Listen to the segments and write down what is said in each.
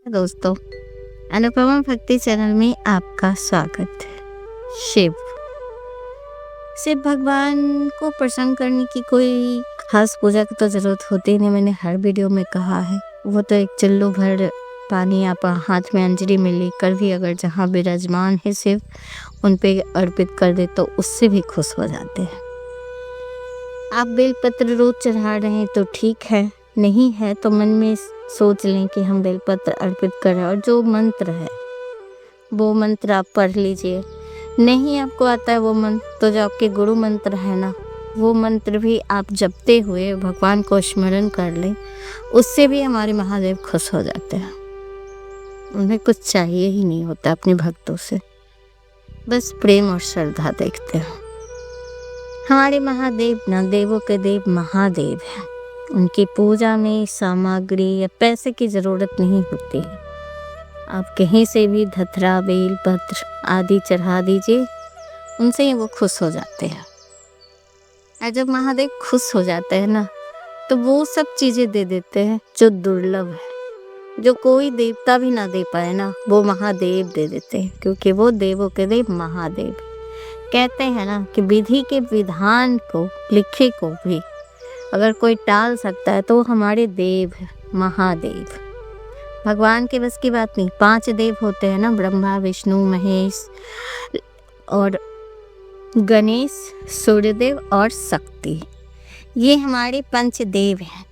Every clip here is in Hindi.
दोस्तों, अनुपमा भक्ति चैनल में आपका स्वागत है। शिव भगवान को प्रसन्न करने की कोई खास पूजा की तो जरूरत होती नहीं। मैंने हर वीडियो में कहा है, वो तो एक चुल्लू भर पानी आप हाथ में अंजलि में लेकर भी अगर जहाँ विराजमान है शिव उन पे अर्पित कर दे तो उससे भी खुश हो जाते हैं। आप बेलपत्र रोज चढ़ा रहे हैं तो ठीक है, नहीं है तो मन में सोच लें कि हम बेलपत्र अर्पित करें और जो मंत्र है वो मंत्र आप पढ़ लीजिए। नहीं आपको आता है वो मंत्र तो जो आपके गुरु मंत्र है ना, वो मंत्र भी आप जपते हुए भगवान को स्मरण कर लें, उससे भी हमारे महादेव खुश हो जाते हैं। उन्हें कुछ चाहिए ही नहीं होता अपने भक्तों से, बस प्रेम और श्रद्धा देखते हैं। हमारे महादेव ना देवों के देव महादेव हैं। उनकी पूजा में सामग्री या पैसे की ज़रूरत नहीं होती है। आप कहीं से भी धतरा बेल पत्र आदि चढ़ा दीजिए, उनसे ही वो खुश हो जाते हैं। और जब महादेव खुश हो जाते हैं ना, तो वो सब चीज़ें दे देते हैं जो दुर्लभ है, जो कोई देवता भी ना दे पाए ना, वो महादेव दे देते हैं, क्योंकि वो देवों के देव महादेव। कहते हैं ना कि विधि के विधान को लिखे को भी अगर कोई टाल सकता है तो हमारे देव है महादेव। भगवान के बस की बात नहीं। 5 देव होते हैं ना, ब्रह्मा विष्णु महेश और गणेश, सूर्यदेव और शक्ति। ये हमारे पंचदेव हैं।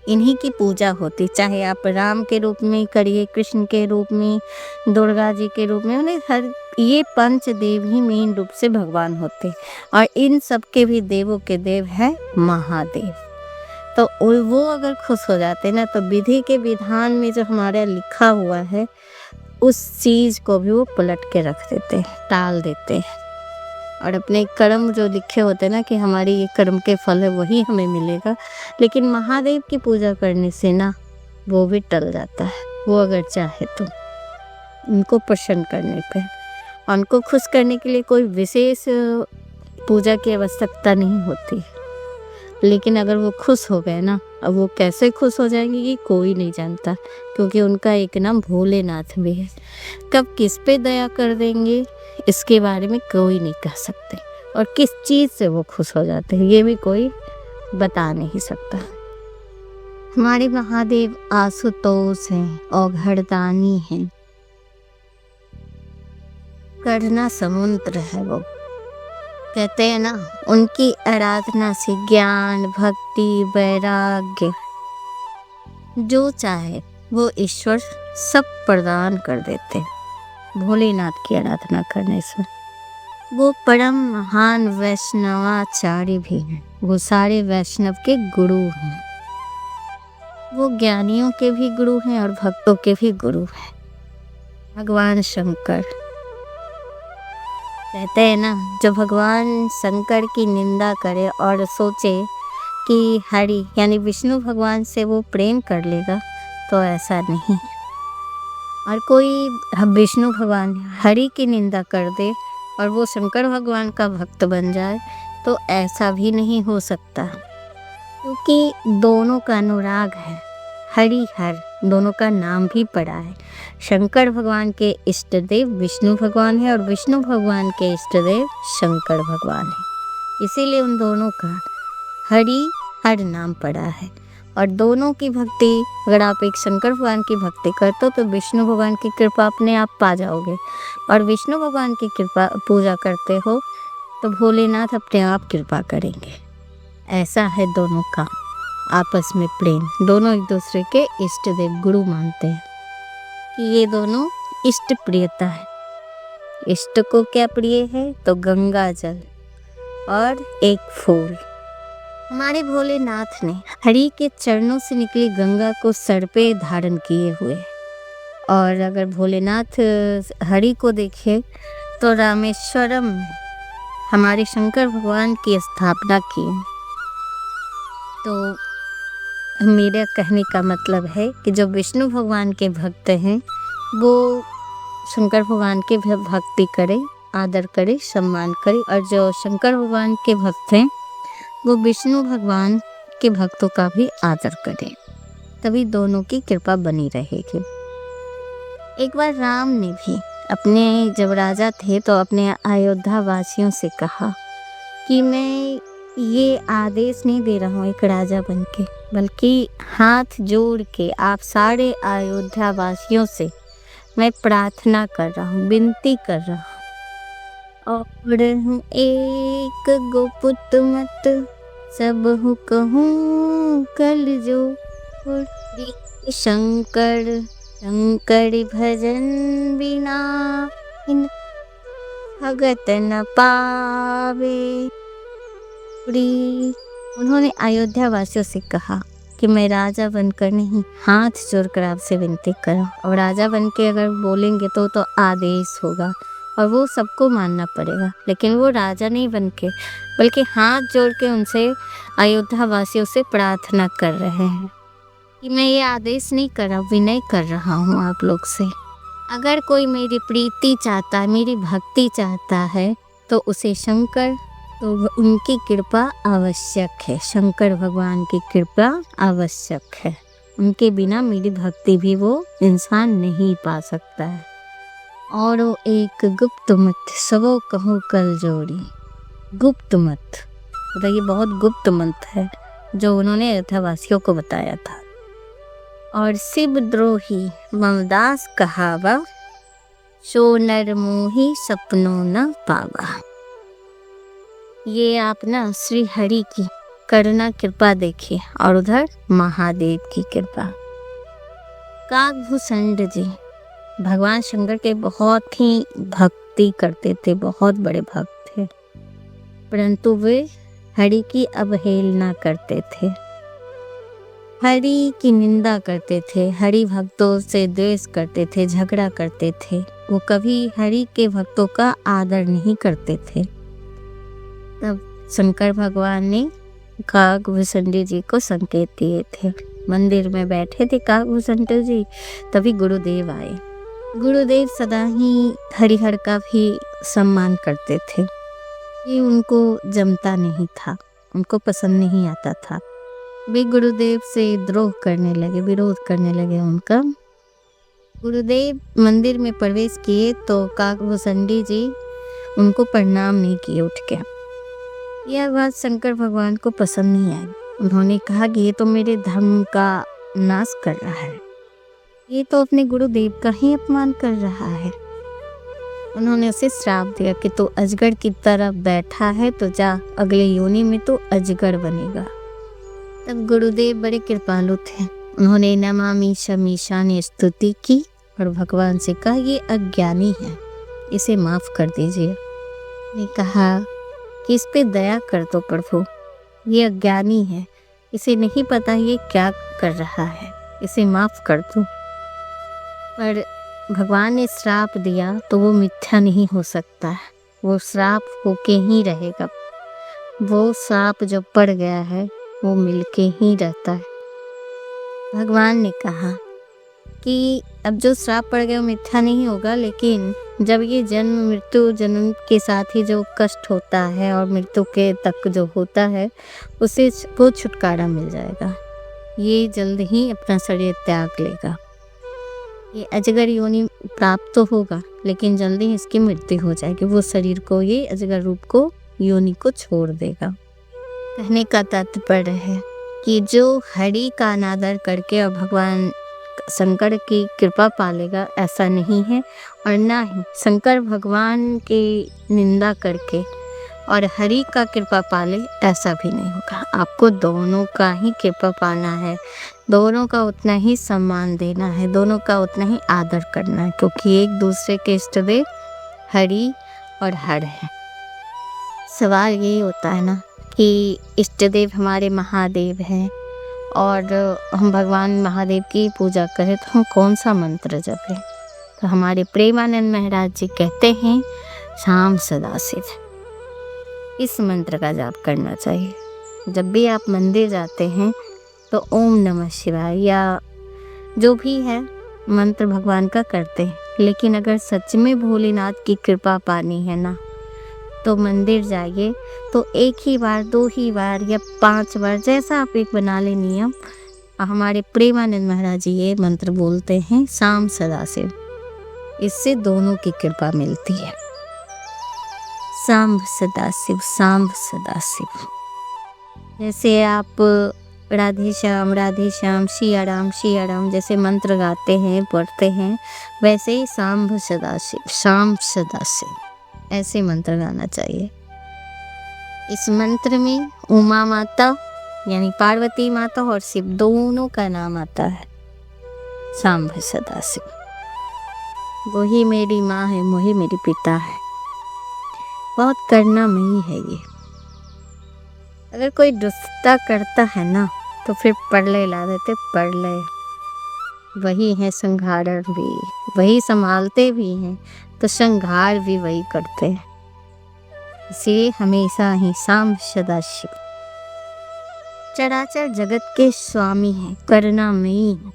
इन्हीं की पूजा होती, चाहे आप राम के रूप में करिए, कृष्ण के रूप में, दुर्गा जी के रूप में, उन्हें हर ये पंचदेव ही मेन रूप से भगवान होते। और इन सब के भी देवों के देव है महादेव। तो वो अगर खुश हो जाते ना, तो विधि के विधान में जो हमारा लिखा हुआ है उस चीज़ को भी वो पलट के रख देते हैं, टाल देते हैं। और अपने कर्म जो लिखे होते हैं ना कि हमारी ये कर्म के फल है वही हमें मिलेगा, लेकिन महादेव की पूजा करने से ना वो भी टल जाता है। वो अगर चाहे तो उनको प्रसन्न करने पे, उनको खुश करने के लिए कोई विशेष पूजा की आवश्यकता नहीं होती। लेकिन अगर वो खुश हो गए ना, अब वो कैसे खुश हो जाएंगे ये कोई नहीं जानता, क्योंकि उनका एक नाम भोलेनाथ भी है। कब किस पे दया कर देंगे इसके बारे में कोई नहीं कह सकते, और किस चीज़ से वो खुश हो जाते हैं ये भी कोई बता नहीं सकता। हमारे महादेव आशुतोष हैं, औघड़दानी हैं, करना समुद्र है। वो कहते हैं ना, उनकी आराधना से ज्ञान भक्ति वैराग्य जो चाहे वो ईश्वर सब प्रदान कर देते हैं। भोलेनाथ की आराधना करने से वो परम महान वैष्णवाचार्य भी हैं। वो सारे वैष्णव के गुरु हैं। वो ज्ञानियों के भी गुरु हैं और भक्तों के भी गुरु हैं। भगवान शंकर कहते हैं ना, जो भगवान शंकर की निंदा करे और सोचे कि हरि यानी विष्णु भगवान से वो प्रेम कर लेगा, तो ऐसा नहीं। और कोई विष्णु भगवान हरि की निंदा कर दे और वो शंकर भगवान का भक्त बन जाए, तो ऐसा भी नहीं हो सकता, क्योंकि दोनों का अनुराग है। हरि हर दोनों का नाम भी पड़ा है। शंकर भगवान के इष्ट देव विष्णु भगवान है और विष्णु भगवान के इष्ट देव शंकर भगवान है, इसीलिए उन दोनों का हरि हर नाम पड़ा है। और दोनों की भक्ति, अगर आप एक शंकर भगवान की भक्ति करते हो तो विष्णु भगवान की कृपा अपने आप पा जाओगे, और विष्णु भगवान की कृपा पूजा करते हो तो भोलेनाथ अपने आप कृपा करेंगे। ऐसा है दोनों का आपस में प्रेम। दोनों एक दूसरे के इष्ट देव गुरु मानते हैं कि ये दोनों इष्ट प्रियता है। इष्ट को क्या प्रिय है, तो गंगा जल और एक फूल। हमारे भोलेनाथ ने हरि के चरणों से निकली गंगा को सर पे धारण किए हुए। और अगर भोलेनाथ हरि को देखे तो रामेश्वरम में हमारे शंकर भगवान की स्थापना की। तो मेरे कहने का मतलब है कि जो विष्णु भगवान के भक्त हैं वो शंकर भगवान के भक्ति करें, आदर करें, सम्मान करें, और जो शंकर भगवान के भक्त हैं वो विष्णु भगवान के भक्तों का भी आदर करें, तभी दोनों की कृपा बनी रहेगी। एक बार राम ने भी अपने जब राजा थे तो अपने अयोध्या वासियों से कहा कि मैं ये आदेश नहीं दे रहा हूँ एक राजा बनके, बल्कि हाथ जोड़ के आप सारे अयोध्या वासियों से मैं प्रार्थना कर रहा हूँ, विनती कर रहा हूँ। और हूँ एक गोपुत मत सब हूँ कहूँ कल जो शंकर शंकर भजन बिना इन भगत न पावे। उन्होंने अयोध्या वासियों से कहा कि मैं राजा बनकर नहीं, हाथ जोड़कर आपसे विनती कर रहा हूँ। और राजा बन के अगर बोलेंगे तो आदेश होगा और वो सबको मानना पड़ेगा, लेकिन वो राजा नहीं बन के बल्कि हाथ जोड़ के उनसे अयोध्या वासियों से प्रार्थना कर रहे हैं कि मैं ये आदेश नहीं कर रहा, विनय कर रहा हूँ आप लोग से। अगर कोई मेरी प्रीति चाहता है, मेरी भक्ति चाहता है तो उसे शंकर, तो उनकी कृपा आवश्यक है। शंकर भगवान की कृपा आवश्यक है, उनके बिना मेरी भक्ति भी वो इंसान नहीं पा सकता है। और वो एक गुप्त मत सबो कहूँ कल जोड़ी। गुप्त मत मतलब ये बहुत गुप्त मंत्र है जो उन्होंने अयोध्यावासियों को बताया था। और शिव द्रोही ममदास कहावा, सो नर मोही सपनों न पावा। ये आप ना श्री हरि की करुणा कृपा देखिए और उधर महादेव की कृपा। काकभूषण जी भगवान शंकर के बहुत ही भक्ति करते थे, बहुत बड़े भक्त थे, परंतु वे हरि की अवहेलना करते थे, हरि की निंदा करते थे, हरि भक्तों से द्वेष करते थे, झगड़ा करते थे। वो कभी हरि के भक्तों का आदर नहीं करते थे। तब शंकर भगवान ने काकभूषण जी को संकेत दिए थे। मंदिर में बैठे थे काकभूषण जी, तभी गुरुदेव आए। गुरुदेव सदा ही हरिहर का भी सम्मान करते थे। ये उनको जमता नहीं था, उनको पसंद नहीं आता था। वे गुरुदेव से द्रोह करने लगे, विरोध करने लगे उनका। गुरुदेव मंदिर में प्रवेश किए तो काकभूषण जी उनको प्रणाम नहीं किए उठ के। यह बात शंकर भगवान को पसंद नहीं आई। उन्होंने कहा कि ये तो मेरे धर्म का नाश कर रहा है, ये तो अपने गुरुदेव का ही अपमान कर रहा है। उन्होंने उसे श्राप दिया कि तू अजगर की तरह बैठा है तो जा, अगले योनि में तो अजगर बनेगा। तब गुरुदेव बड़े कृपालु थे, उन्होंने नमामि शमीशा ने स्तुति की और भगवान से कहा ये अज्ञानी है, इसे माफ कर दीजिए। ने कहा कि इस पे दया कर दो प्रभु, ये अज्ञानी है, इसे नहीं पता ये क्या कर रहा है, इसे माफ कर दो। पर भगवान ने श्राप दिया तो वो मिथ्या नहीं हो सकता है, वो श्राप होके ही रहेगा। वो श्राप जो पड़ गया है वो मिलके ही रहता है। भगवान ने कहा कि अब जो श्राप पड़ गया वो मिथ्या नहीं होगा, लेकिन जब ये जन्म मृत्यु जन्म के साथ ही जो कष्ट होता है और मृत्यु के तक जो होता है उसे वो छुटकारा मिल जाएगा। ये जल्द ही अपना शरीर त्याग लेगा, ये अजगर योनि प्राप्त तो होगा लेकिन जल्दी इसकी मृत्यु हो जाएगी। वो शरीर को, ये अजगर रूप को, योनि को छोड़ देगा। कहने का तात्पर्य है कि जो हरि का अनादर करके और भगवान शंकर की कृपा पालेगा ऐसा नहीं है, और ना ही शंकर भगवान की निंदा करके और हरि का कृपा पाले ऐसा भी नहीं होगा। आपको दोनों का ही कृपा पाना है, दोनों का उतना ही सम्मान देना है, दोनों का उतना ही आदर करना है, क्योंकि एक दूसरे के इष्ट देव हरि और हर है। सवाल यही होता है ना कि इष्ट देव हमारे महादेव हैं और हम भगवान महादेव की पूजा करें तो हम कौन सा मंत्र जपें? तो हमारे प्रेमानंद महाराज जी कहते हैं शाम सदाशिव, इस मंत्र का जाप करना चाहिए। जब भी आप मंदिर जाते हैं तो ओम नमः शिवाय या जो भी है मंत्र भगवान का करते हैं, लेकिन अगर सच में भोलेनाथ की कृपा पानी है ना तो मंदिर जाइए तो एक ही बार, 2 ही बार या 5 बार, जैसा आप एक बना ले नियम। हमारे प्रेमानंद महाराज जी ये मंत्र बोलते हैं शाम सदाशिव, इससे दोनों की कृपा मिलती है। सांब सदाशिव, सांब सदाशिव। जैसे आप राधे श्याम सिया राम जैसे मंत्र गाते हैं, पढ़ते हैं, वैसे ही सांब सदाशिव, शाम सदाशिव ऐसे मंत्र गाना चाहिए। इस मंत्र में उमा माता यानी पार्वती माता और शिव दोनों का नाम आता है। सांब सदाशिव, वही मेरी माँ है, वही मेरी पिता है। बहुत करुणामयी है ये। अगर कोई दुष्टता करता है ना तो फिर प्रलय ला देते, प्रलय। वही है संहारक भी, वही संभालते भी हैं तो संहार भी वही करते हैं। इसलिए हमेशा ही सांब सदाशिव चराचर जगत के स्वामी हैं, करुणामयी हैं।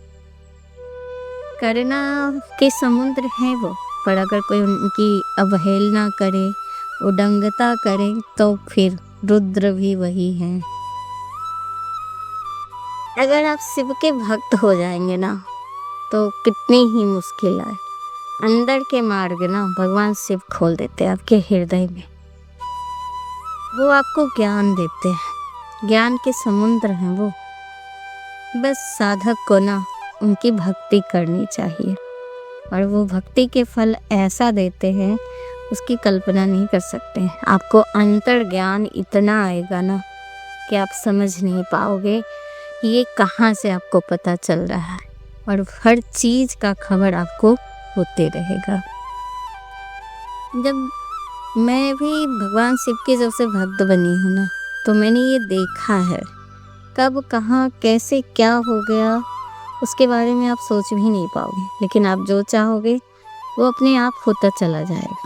करुणा के समुद्र हैं वो, पर अगर कोई उनकी अवहेलना करे, उदंगता करे तो फिर रुद्र भी वही हैं। अगर आप शिव के भक्त हो जाएंगे ना तो कितनी ही मुश्किल है, अंदर के मार्ग ना भगवान शिव खोल देते हैं आपके हृदय में। वो आपको ज्ञान देते हैं, ज्ञान के समुद्र हैं वो। बस साधक को ना उनकी भक्ति करनी चाहिए और वो भक्ति के फल ऐसा देते हैं उसकी कल्पना नहीं कर सकते। आपको अंतर ज्ञान इतना आएगा ना कि आप समझ नहीं पाओगे कि ये कहाँ से आपको पता चल रहा है, और हर चीज़ का खबर आपको होते रहेगा। जब मैं भी भगवान शिव की जब से भक्त बनी हूँ ना तो मैंने ये देखा है कब कहाँ कैसे क्या हो गया उसके बारे में आप सोच भी नहीं पाओगे, लेकिन आप जो चाहोगे वो अपने आप होता चला जाएगा।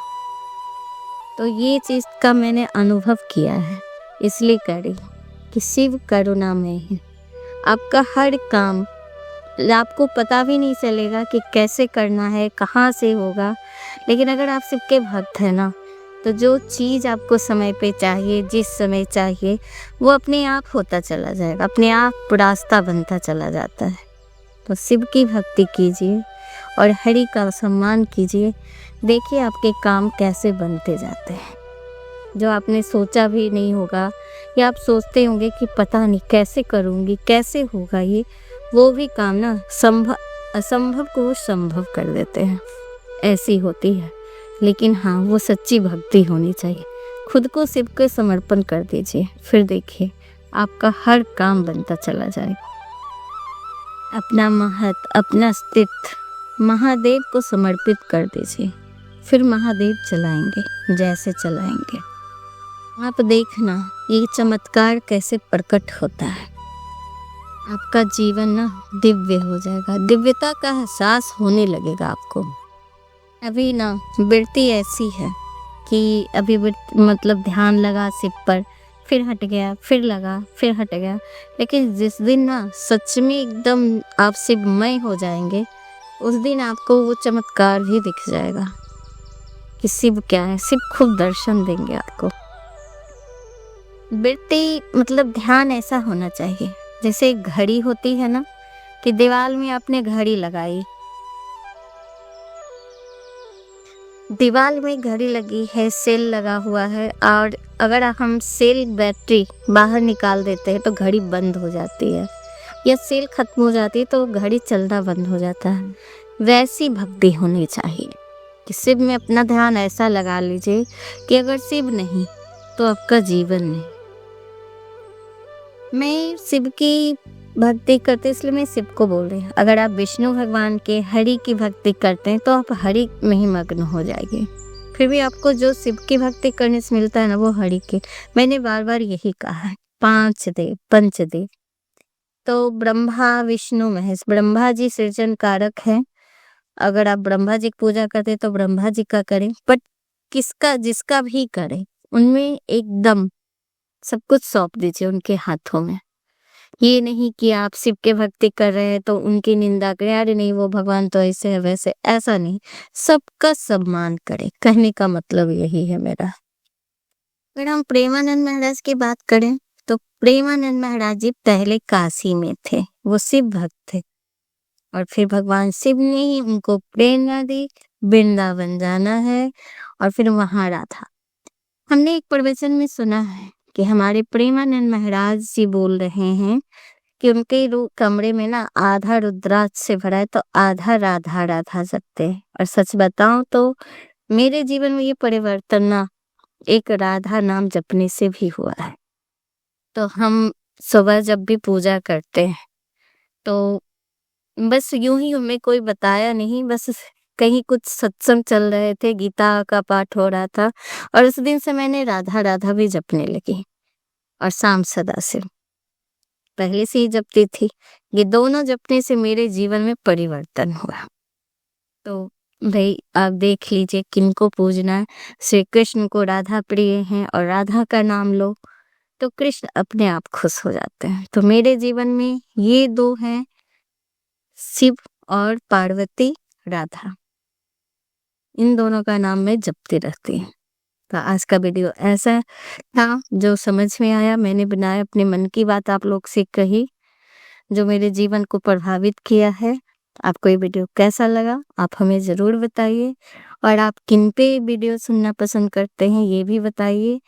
तो ये चीज़ का मैंने अनुभव किया है, इसलिए कह रही कि शिव करुणामय है। आपका हर काम आपको पता भी नहीं चलेगा कि कैसे करना है, कहाँ से होगा, लेकिन अगर आप शिव के भक्त हैं ना तो जो चीज़ आपको समय पे चाहिए, जिस समय चाहिए, वो अपने आप होता चला जाएगा, अपने आप रास्ता बनता चला जाता है। तो शिव की भक्ति कीजिए और हरि का सम्मान कीजिए, देखिए आपके काम कैसे बनते जाते हैं। जो आपने सोचा भी नहीं होगा या आप सोचते होंगे कि पता नहीं कैसे करूँगी, कैसे होगा ये, वो भी काम ना असंभव को वो संभव कर देते हैं। ऐसी होती है, लेकिन हाँ वो सच्ची भक्ति होनी चाहिए। खुद को शिव के समर्पण कर दीजिए, फिर देखिए आपका हर काम बनता चला जाएगा। अपना महत्व, अपना अस्तित्व महादेव को समर्पित कर दीजिए, फिर महादेव चलाएंगे जैसे चलाएंगे। आप देखना ये चमत्कार कैसे प्रकट होता है। आपका जीवन ना दिव्य हो जाएगा, दिव्यता का एहसास होने लगेगा आपको। अभी ना वृत्ति ऐसी है कि अभी मतलब ध्यान लगा शिव पर, फिर हट गया, फिर लगा, फिर हट गया, लेकिन जिस दिन ना सच में एकदम आप शिवमय हो जाएंगे उस दिन आपको वो चमत्कार भी दिख जाएगा कि शिव क्या है। शिव खुद दर्शन देंगे आपको। वृत्ति मतलब ध्यान ऐसा होना चाहिए जैसे एक घड़ी होती है ना, कि दीवार में आपने घड़ी लगाई, दीवार में घड़ी लगी है, सेल लगा हुआ है, और अगर हम सेल बैटरी बाहर निकाल देते हैं तो घड़ी बंद हो जाती है, या सेल खत्म हो जाती है तो घड़ी चलना बंद हो जाता है। वैसी भक्ति होनी चाहिए कि शिव में अपना ध्यान ऐसा लगा लीजिए कि अगर शिव नहीं तो आपका जीवन नहीं। मैं शिव की भक्ति करते इसलिए मैं शिव को बोल रही हूँ। अगर आप विष्णु भगवान के हरि की भक्ति करते हैं तो आप हरि में ही मग्न हो जाएंगे। फिर भी आपको जो शिव की भक्ति करने से मिलता है ना वो हरि के। मैंने बार बार यही कहा है, 5 देव पंचदेव तो ब्रह्मा विष्णु महेश। ब्रह्मा जी सृजन कारक हैं, अगर आप ब्रह्मा जी की पूजा करते तो ब्रह्मा जी का करें, बट किसका जिसका भी करें उनमें एकदम सब कुछ सौंप दीजिए उनके हाथों में। ये नहीं कि आप शिव के भक्ति कर रहे हैं तो उनकी निंदा करें, अरे नहीं वो भगवान तो ऐसे है वैसे, ऐसा नहीं। सबका सम्मान करें, कहने का मतलब यही है मेरा। अगर हम प्रेमानंद महाराज की बात करें तो प्रेमानंद महाराज जी पहले काशी में थे, वो शिव भक्त थे, और फिर भगवान शिव ने ही उनको प्रेरणा दी, वृंदावन जाना है और फिर वहाँ राधा। हमने एक प्रवचन में सुना है कि हमारे प्रेमानंद महाराज जी बोल रहे हैं कि उनके कमरे में ना आधा रुद्राक्ष से भरा है तो आधा राधा राधा जपते हैं। और सच बताऊं तो मेरे जीवन में ये परिवर्तन ना एक राधा नाम जपने से भी हुआ है। तो हम सुबह जब भी पूजा करते हैं तो बस यूं ही हमें कोई बताया नहीं, बस कहीं कुछ सत्संग चल रहे थे, गीता का पाठ हो रहा था और उस दिन से मैंने राधा राधा भी जपने लगी और शाम सदा से पहले से ही जपती थी। ये दोनों जपने से मेरे जीवन में परिवर्तन हुआ। तो भाई आप देख लीजिए किनको पूजना है। श्री कृष्ण को राधा प्रिय हैं और राधा का नाम लो तो कृष्ण अपने आप खुश हो जाते हैं। तो मेरे जीवन में ये दो हैं, शिव और पार्वती राधा, इन दोनों का नाम मैं जपती रहती हूँ। तो आज का वीडियो ऐसा था जो समझ में आया, मैंने बनाया, अपने मन की बात आप लोग से कही, जो मेरे जीवन को प्रभावित किया है। आपको ये वीडियो कैसा लगा आप हमें ज़रूर बताइए और आप किन पे वीडियो सुनना पसंद करते हैं ये भी बताइए,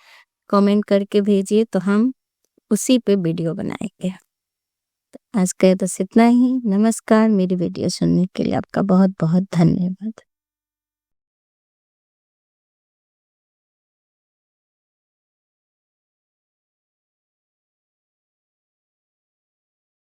कमेंट करके भेजिए तो हम उसी पे वीडियो बनाएंगे। आज का बस इतना ही। नमस्कार। मेरी वीडियो सुनने के लिए आपका बहुत बहुत धन्यवाद।